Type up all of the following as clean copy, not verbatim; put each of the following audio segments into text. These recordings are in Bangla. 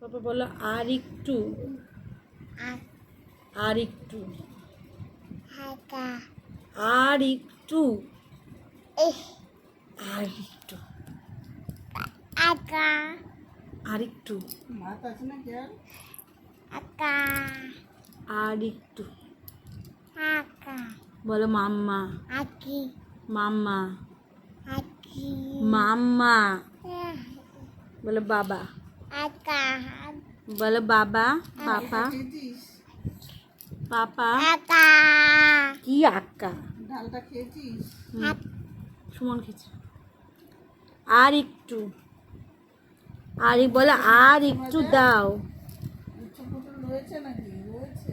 পাপা বলো আর একটু। আর একটু। আর একটু। আর একটু। আর একটু। আর একটু বলো মাম্মা। মাম্মা। মাম্মা বলো বাবা। বলো বাবা। পাপা। পাপা কি আক্কা? ডালটা খেয়েছিস? সুমন খেয়েছে। আর একটু। আর বলো আর একটু দাও। রয়েছে নাকি? রয়েছে।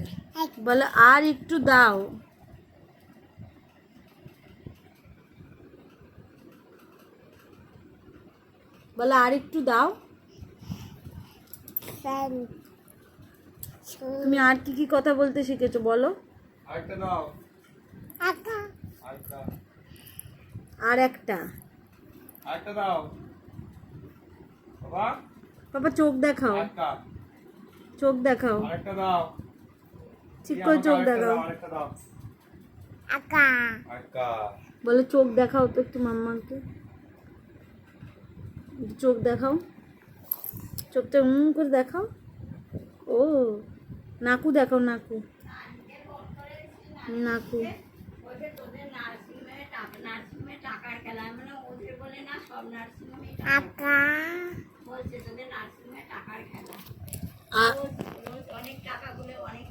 বলো আর একটু দাও। বলো আর একটু দাও। তুমি আর কি কি কথা বলতে শিখেছো বলো? আরেকটা দাও। আর একটা। আরেকটা দাও। বাবা বাবা চোখ দেখাও। চোখ দেখাও। আরেকটা দাও। ঠিক করে চোখ দেখাও। আরেকটা দাও। বলো চোখ দেখাও তো একটু মাম্মাকে। চোখ দেখাও। চোখটা করে দেখাও। ও নাকু দেখাও। নাকু। নাকু। টাকার খেলা মানে ওদের বলে না সব নার্সিংহোমে বলছে তোদের নার্সিংহোমে টাকার খেলা অনেক টাকা গুলো অনেক